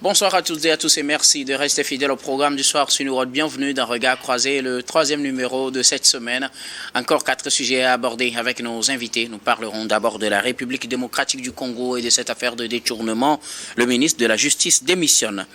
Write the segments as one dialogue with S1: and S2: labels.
S1: Bonsoir à toutes et à tous et merci de rester fidèles au programme du soir sur nous. Bienvenue dans Regard Croisé, le 3e numéro de cette semaine. Encore 4 sujets à aborder avec nos invités. Nous parlerons d'abord de la République démocratique du Congo et de cette affaire de détournement. Le ministre de la Justice démissionne.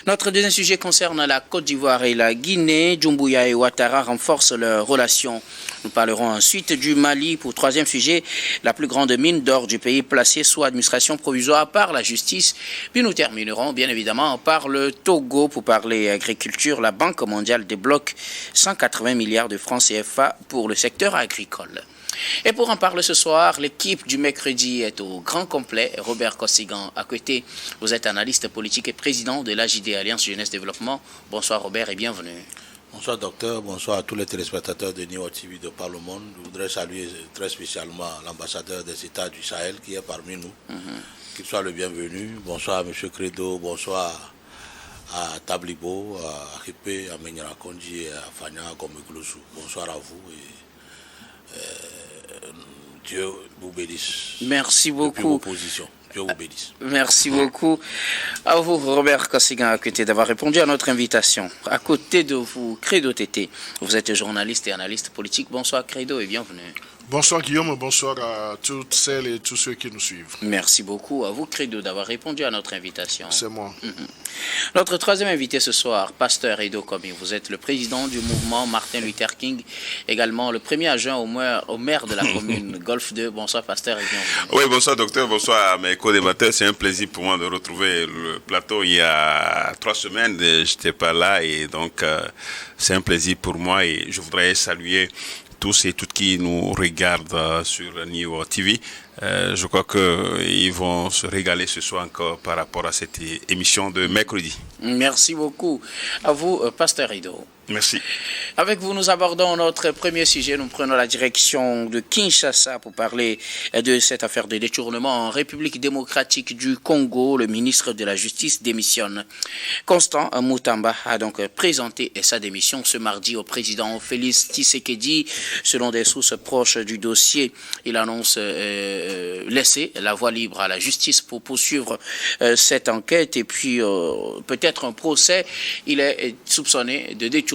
S1: Notre deuxième sujet concerne la Côte d'Ivoire et la Guinée. Doumbouya et Ouattara renforcent leurs relations. Nous parlerons ensuite du Mali pour troisième sujet, la plus grande mine d'or du pays placée sous administration provisoire par la justice. Puis nous terminerons bien évidemment par le Togo pour parler agriculture. La Banque mondiale débloque 180 milliards de francs CFA pour le secteur agricole. Et pour en parler ce soir, l'équipe du mercredi est au grand complet. Robert Kossigan à côté, vous êtes analyste politique et président de l'AJD Alliance Jeunesse Développement. Bonsoir Robert et bienvenue.
S2: Bonsoir docteur, bonsoir à tous les téléspectateurs de Niwa TV de par le monde. Je voudrais saluer très spécialement l'ambassadeur des États du Sahel qui est parmi nous. Qu'il soit le bienvenu. Bonsoir à M. Credo, bonsoir à Tablibo, à Ripé, à Menyarakonji et à Fania Gomeglousou. Bonsoir à vous et Dieu vous bénisse.
S1: Merci beaucoup.
S2: Dieu vous bénisse.
S1: Merci beaucoup à vous, Robert Kossigan, à côté d'avoir répondu à notre invitation. À côté de vous, Credo Tété, vous êtes journaliste et analyste politique. Bonsoir Credo et bienvenue.
S3: Bonsoir Guillaume, bonsoir à toutes celles et tous ceux qui nous suivent.
S1: Merci beaucoup à vous, Credo, d'avoir répondu à notre invitation.
S3: C'est moi.
S1: Notre troisième invité ce soir, Pasteur Edo Komi. Vous êtes le président du mouvement Martin Luther King, également le premier adjoint au maire de la commune Golfe 2. Bonsoir Pasteur et bienvenue.
S4: Oui, bonsoir docteur, bonsoir à mes co-débatteurs. C'est un plaisir pour moi de retrouver le plateau. Il y a 3 semaines, je n'étais pas là et donc c'est un plaisir pour moi et je voudrais saluer tous et toutes qui nous regardent sur Niwa TV. Je crois qu'ils vont se régaler ce soir encore par rapport à cette émission de mercredi.
S1: Merci beaucoup à vous, Pasteur Edo.
S4: Merci.
S1: Avec vous, nous abordons notre premier sujet. Nous prenons la direction de Kinshasa pour parler de cette affaire de détournement en République démocratique du Congo. Le ministre de la Justice démissionne. Constant Moutamba a donc présenté sa démission ce mardi au président Félix Tshisekedi. Selon des sources proches du dossier, il annonce laisser la voie libre à la justice pour poursuivre cette enquête et puis peut-être un procès. Il est soupçonné de détournement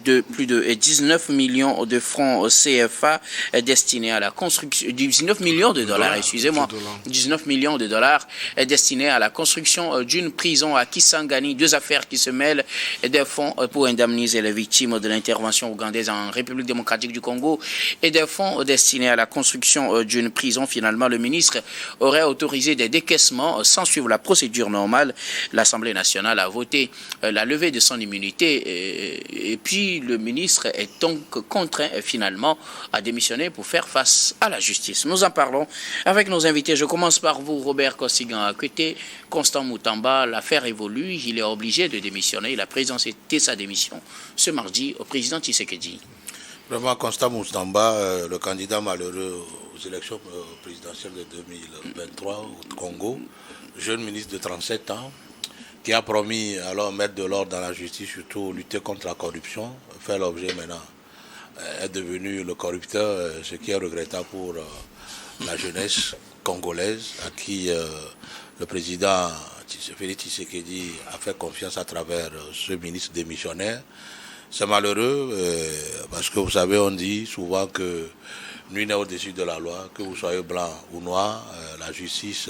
S1: de plus de 19 millions de francs CFA destinés à la construction, 19 millions de dollars, excusez-moi, 19 millions de dollars destinés à la construction d'une prison à Kisangani. 2 affaires qui se mêlent, des fonds pour indemniser les victimes de l'intervention ougandaise en République démocratique du Congo et des fonds destinés à la construction d'une prison. Finalement, le ministre aurait autorisé des décaissements sans suivre la procédure normale. L'Assemblée nationale a voté la levée de son immunité et puis le ministre est donc contraint finalement à démissionner pour faire face à la justice. Nous en parlons avec nos invités. Je commence par vous, Robert Kossigan à côté. Constant Moutamba, l'affaire évolue, il est obligé de démissionner. Il a présenté sa démission ce mardi au président Tshisekedi.
S2: Vraiment, Constant Moutamba, le candidat malheureux aux élections présidentielles de 2023 au Congo, jeune ministre de 37 ans, qui a promis alors mettre de l'ordre dans la justice, surtout lutter contre la corruption, fait l'objet maintenant, est devenu le corrupteur, ce qui est regrettable pour la jeunesse congolaise, à qui le président Félix Tshisekedi a fait confiance à travers ce ministre démissionnaire. C'est malheureux, parce que vous savez, on dit souvent que nul n'est au-dessus de la loi, que vous soyez blanc ou noir, la justice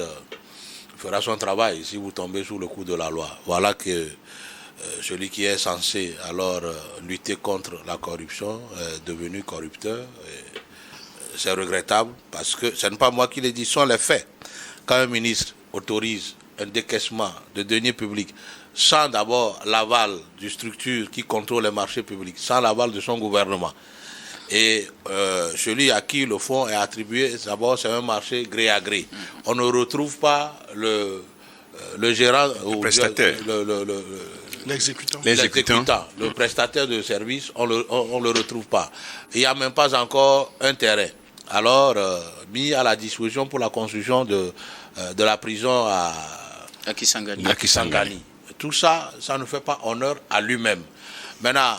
S2: fera son travail si vous tombez sous le coup de la loi. Voilà que celui qui est censé alors lutter contre la corruption est devenu corrupteur. C'est regrettable parce que ce n'est pas moi qui l'ai dit, ce sont les faits. Quand un ministre autorise un décaissement de deniers publics sans d'abord l'aval d'une structure qui contrôle les marchés publics, sans l'aval de son gouvernement, et celui à qui le fonds est attribué, d'abord c'est un marché gré à gré. On ne retrouve pas le gérant,
S4: le prestataire,
S3: l'exécutant,
S2: le prestataire de service, on le retrouve pas. Il n'y a même pas encore un terrain. Alors, mis à la disposition pour la construction de la prison à Kisangani. Tout ça, ça ne fait pas honneur à lui-même. Maintenant,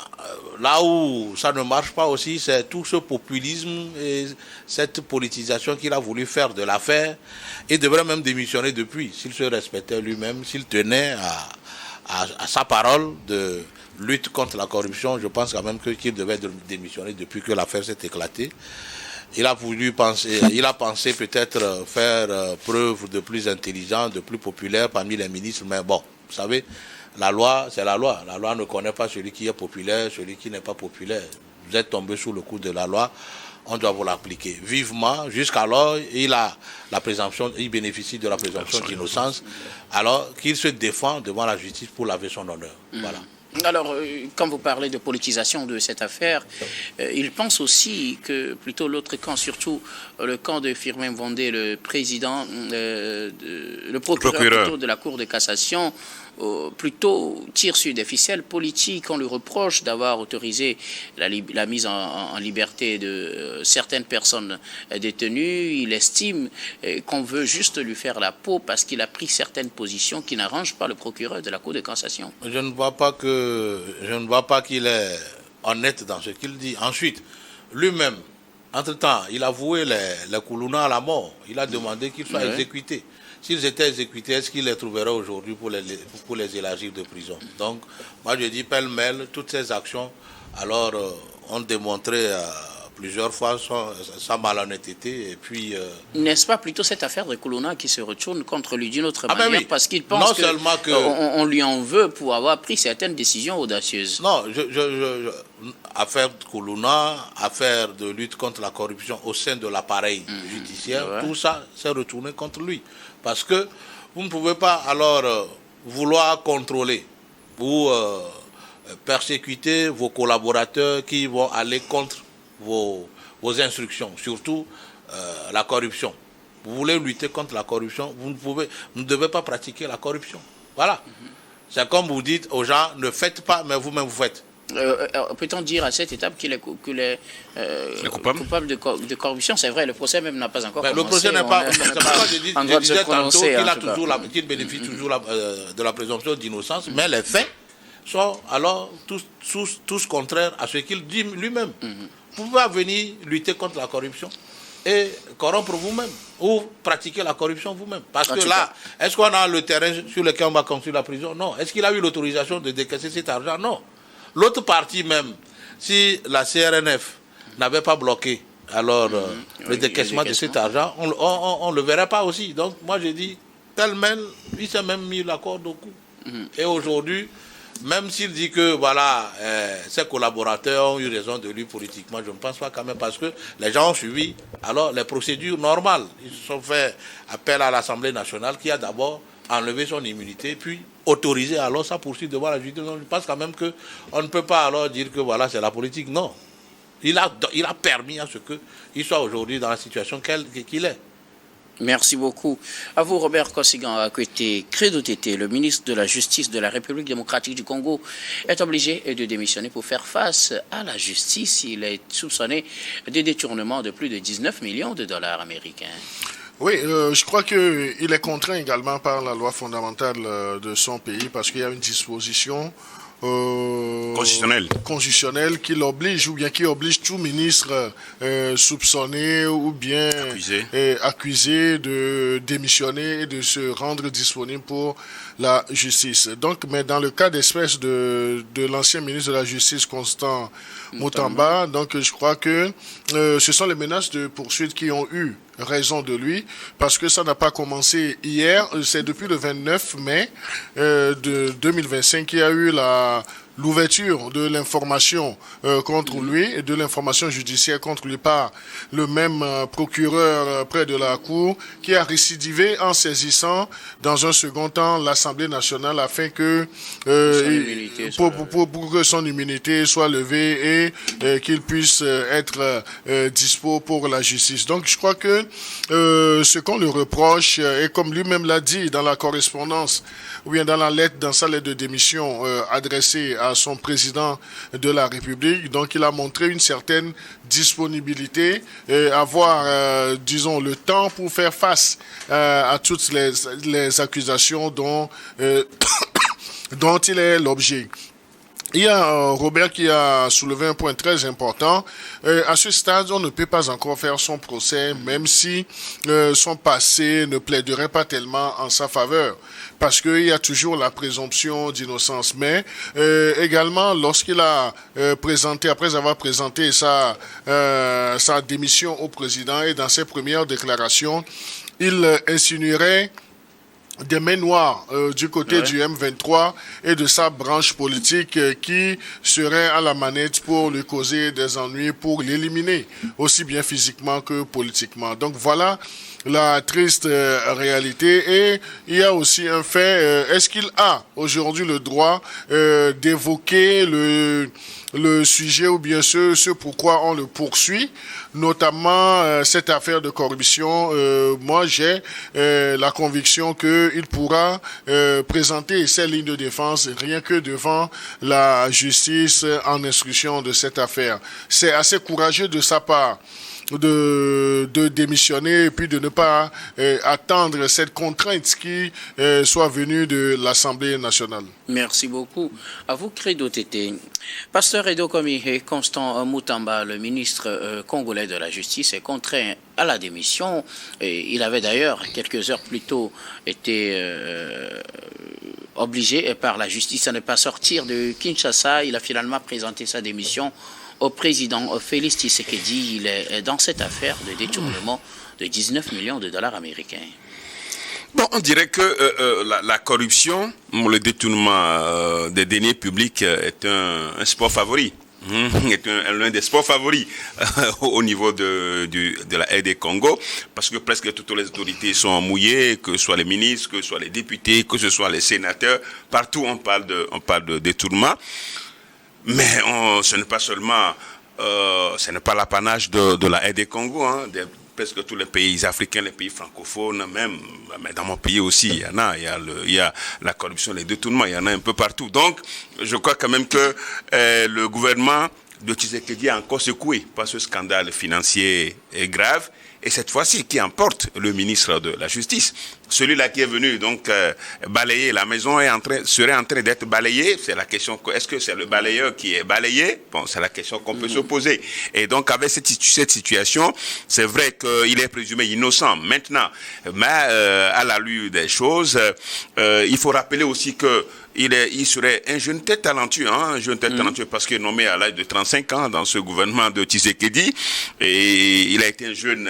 S2: là où ça ne marche pas aussi, c'est tout ce populisme et cette politisation qu'il a voulu faire de l'affaire. Il devrait même démissionner depuis, s'il se respectait lui-même, s'il tenait à sa parole de lutte contre la corruption. Je pense quand même qu'il devait démissionner depuis que l'affaire s'est éclatée. Il a pensé peut-être faire preuve de plus intelligent, de plus populaire parmi les ministres, mais bon, vous savez, la loi, c'est la loi. La loi ne connaît pas celui qui est populaire, celui qui n'est pas populaire. Vous êtes tombé sous le coup de la loi, on doit vous l'appliquer vivement. Jusqu'alors, il bénéficie de la présomption d'innocence, alors qu'il se défend devant la justice pour laver son honneur. Voilà.
S1: Alors, quand vous parlez de politisation de cette affaire, il pense aussi que plutôt l'autre camp, surtout le camp de Firmin Vondé, le président, le procureur plutôt de la Cour de cassation, plutôt tire sur des ficelles politiques. On lui reproche d'avoir autorisé la mise en liberté de certaines personnes détenues. Il estime qu'on veut juste lui faire la peau parce qu'il a pris certaines positions qui n'arrangent pas le procureur de la Cour de cassation.
S2: Je ne vois pas qu'il est honnête dans ce qu'il dit. Ensuite, lui-même, entre-temps, il a voué les Koulouna à la mort. Il a demandé qu'ils soient exécutés. S'ils étaient exécutés, est-ce qu'il les trouverait aujourd'hui pour les élargir de prison? Donc, moi je dis pêle-mêle, toutes ces actions, alors, ont démontré plusieurs fois sa malhonnêteté. Et puis,
S1: n'est-ce pas plutôt cette affaire de Koulouna qui se retourne contre lui d'une autre manière, oui, parce qu'il pense qu'on lui en veut pour avoir pris certaines décisions audacieuses?
S2: Non, affaire de Koulouna, affaire de lutte contre la corruption au sein de l'appareil judiciaire, tout ça s'est retourné contre lui. Parce que vous ne pouvez pas alors vouloir contrôler ou persécuter vos collaborateurs qui vont aller contre vos instructions, surtout la corruption. Vous voulez lutter contre la corruption, vous ne devez pas pratiquer la corruption. Voilà. C'est comme vous dites aux gens, ne faites pas, mais vous-même vous faites.
S1: Peut-on dire à cette étape qu'il est coupable de corruption? C'est vrai, le procès même n'a pas encore commencé.
S2: Le procès n'est pas... C'est pourquoi je disais tantôt qu'il bénéficie toujours de la présomption d'innocence, mais les faits sont alors tous contraires à ce qu'il dit lui-même. Vous pouvez venir lutter contre la corruption et corrompre vous-même ou pratiquer la corruption vous-même. Parce que là, est-ce qu'on a le terrain sur lequel on va construire la prison? Non. Est-ce qu'il a eu l'autorisation de décaisser cet argent? Non. L'autre partie même, si la CRNF n'avait pas bloqué alors le décaissement de cet argent, on ne le verrait pas aussi. Donc moi je dis, il s'est même mis la corde au cou. Et aujourd'hui, même s'il dit que voilà, ses collaborateurs ont eu raison de lui politiquement, je ne pense pas quand même, parce que les gens ont suivi alors les procédures normales. Ils se sont fait appel à l'Assemblée nationale qui a d'abord enlevé son immunité, puis autorisé alors sa poursuite devant la justice. Donc, je pense quand même qu'on ne peut pas alors dire que voilà, c'est la politique. Non. Il a permis à ce qu'il soit aujourd'hui dans la situation qu'il est.
S1: Merci beaucoup. À vous, Robert Kosigan Akwete. Credo Tété, le ministre de la Justice de la République démocratique du Congo, est obligé de démissionner pour faire face à la justice. Il est soupçonné de détournement de plus de 19 millions de dollars américains.
S3: Oui, je crois qu'il est contraint également par la loi fondamentale de son pays parce qu'il y a une disposition constitutionnelle qui l'oblige ou bien qui oblige tout ministre soupçonné ou bien accusé de démissionner et de se rendre disponible pour la justice. Donc, mais dans le cas d'espèce de l'ancien ministre de la Justice, Constant Mutamba, donc je crois que ce sont les menaces de poursuite qui ont eu raison de lui, parce que ça n'a pas commencé hier, c'est depuis le 29 mai de 2025 qu'il y a eu l'ouverture de l'information contre lui et de l'information judiciaire contre lui par le même procureur près de la Cour qui a récidivé en saisissant dans un second temps l'Assemblée nationale afin que pour que son immunité soit levée et qu'il puisse être dispo pour la justice. Donc je crois que ce qu'on lui reproche, et comme lui-même l'a dit dans la correspondance ou bien dans sa lettre de démission adressée à son président de la République, donc il a montré une certaine disponibilité et avoir, disons, le temps pour faire face à toutes les accusations dont il est l'objet. Il y a Robert qui a soulevé un point très important. À ce stade, on ne peut pas encore faire son procès, même si son passé ne plaiderait pas tellement en sa faveur, parce qu'il y a toujours la présomption d'innocence. Mais également, lorsqu'il a présenté, après avoir présenté sa démission au président et dans ses premières déclarations, il insinuerait des mains noires du côté du M23 et de sa branche politique qui serait à la manette pour lui causer des ennuis, pour l'éliminer, aussi bien physiquement que politiquement. Donc voilà la triste réalité. Et il y a aussi un fait, est-ce qu'il a aujourd'hui le droit d'évoquer le sujet ou bien ce pourquoi on le poursuit, notamment cette affaire de corruption. Moi, j'ai la conviction qu'il pourra présenter ses lignes de défense rien que devant la justice en instruction de cette affaire. C'est assez courageux de sa part de démissionner et puis de ne pas attendre cette contrainte qui soit venue de l'Assemblée nationale.
S1: Merci beaucoup. À vous, Credo Tété. Pasteur Edo Komihé, Constant Moutamba, le ministre congolais de la Justice, est contraint à la démission. Et il avait d'ailleurs, quelques heures plus tôt, été obligé par la justice à ne pas sortir de Kinshasa. Il a finalement présenté sa démission au président Félix Tshisekedi. Il est dans cette affaire de détournement de 19 millions de dollars américains.
S4: Bon, on dirait que la corruption, le détournement des deniers publics est un sport favori. Est l'un des sports favoris au niveau de la RD Congo, parce que presque toutes les autorités sont mouillées, que ce soit les ministres, que ce soit les députés, que ce soit les sénateurs, partout on parle de détournement. Mais ce n'est pas seulement, ce n'est pas l'apanage de la RD Congo, hein, presque tous les pays africains, les pays francophones, même, mais dans mon pays aussi, il y a la corruption, les détournements, il y en a un peu partout. Donc, je crois quand même que le gouvernement de Tshisekedi a encore secoué par ce scandale financier grave. Et cette fois-ci, qui emporte le ministre de la Justice, celui-là qui est venu donc balayer la maison serait en train d'être balayé. C'est la question, est-ce que c'est le balayeur qui est balayé? Bon, c'est la question qu'on peut se poser. Et donc, avec cette situation, c'est vrai qu'il est présumé innocent maintenant. Mais à la lueur des choses, il faut rappeler aussi que il serait un jeune tête talentueux, parce qu'il est nommé à l'âge de 35 ans dans ce gouvernement de Tshisekedi, et il a été un jeune,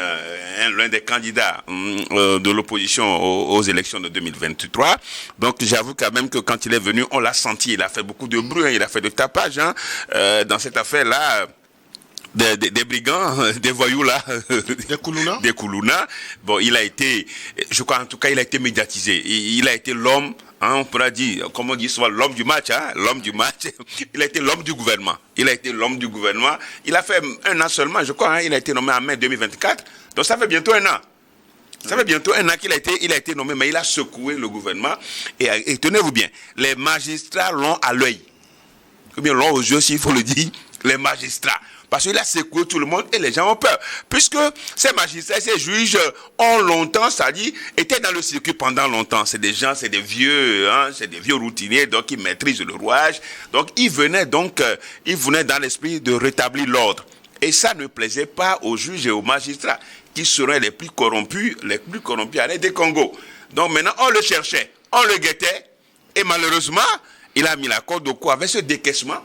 S4: l'un des candidats de l'opposition aux élections de 2023. Donc j'avoue quand même que quand il est venu, on l'a senti, il a fait beaucoup de bruit, il a fait de tapage dans cette affaire-là. Des brigands, des voyous là, des Koulouna. Bon, il a été, je crois en tout cas, il a été médiatisé. Il a été l'homme, on pourra dire, comme on dit souvent, l'homme du match, l'homme du match. Il a été l'homme du gouvernement. Il a fait un an seulement, je crois. Il a été nommé en mai 2024. Donc ça fait bientôt un an. Ça fait bientôt un an qu'il a été nommé, mais il a secoué le gouvernement. Et tenez-vous bien, les magistrats l'ont à l'œil. Ou bien l'ont aux yeux, s'il faut le dire, les magistrats. Parce qu'il a secoué tout le monde et les gens ont peur. Puisque ces magistrats, ces juges ont longtemps, c'est-à-dire, étaient dans le circuit pendant longtemps. C'est des gens, c'est des vieux routiniers, donc ils maîtrisent le rouage. Donc ils venaient dans l'esprit de rétablir l'ordre. Et ça ne plaisait pas aux juges et aux magistrats, qui seraient les plus corrompus à l'aide des Congo. Donc maintenant, on le cherchait, on le guettait, et malheureusement, il a mis la corde au cou avec ce décaissement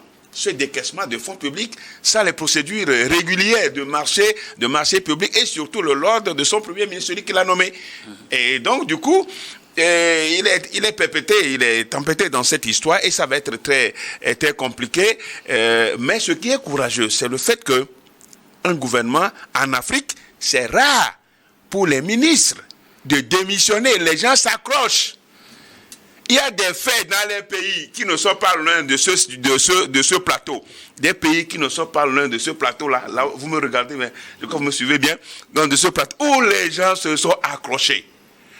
S4: de fonds publics, ça les procédures régulières de marché public et surtout l'ordre de son premier ministre, celui qu'il a nommé. Et donc du coup, il est pépété, il est tempêté dans cette histoire et ça va être très, très compliqué. Mais ce qui est courageux, c'est le fait que un gouvernement en Afrique, c'est rare pour les ministres de démissionner. Les gens s'accrochent. Il y a des faits dans les pays qui ne sont pas loin de ce plateau. Des pays qui ne sont pas loin de ce plateau-là. Là, vous me regardez, mais je crois que vous me suivez bien. Donc, de ce plateau où les gens se sont accrochés.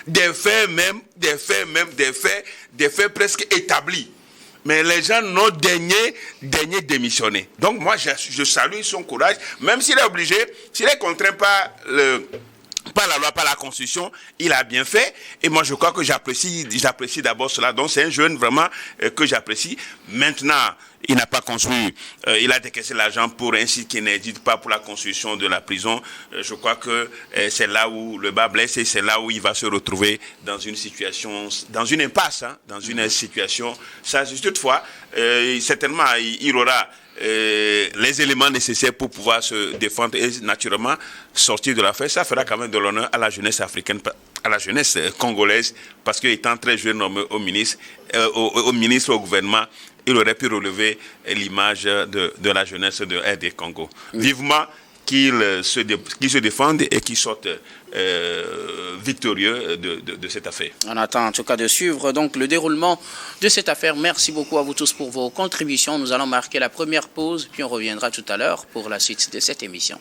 S4: Des faits presque établis. Mais les gens n'ont daigné démissionner. Donc, moi, je salue son courage. Même s'il est obligé, s'il est contraint par par la loi, par la Constitution, il a bien fait. Et moi, je crois que j'apprécie d'abord cela. Donc, c'est un jeune vraiment que j'apprécie. Maintenant, il n'a pas construit, il a décaissé l'argent pour un site qui n'existe pas pour la construction de la prison. Je crois que c'est là où le bas blesse et c'est là où il va se retrouver dans une situation, dans une impasse, hein, dans une situation. Ça, toutefois, certainement, il aura les éléments nécessaires pour pouvoir se défendre et naturellement sortir de l'affaire. Ça fera quand même de l'honneur à la jeunesse africaine, à la jeunesse congolaise, parce qu'étant très jeune nommé au ministre, au gouvernement, il aurait pu relever l'image de la jeunesse de RD Congo. Vivement qu'ils se défendent et qu'ils sortent victorieux de cette affaire.
S1: On attend en tout cas de suivre donc le déroulement de cette affaire. Merci beaucoup à vous tous pour vos contributions. Nous allons marquer la première pause, puis on reviendra tout à l'heure pour la suite de cette émission.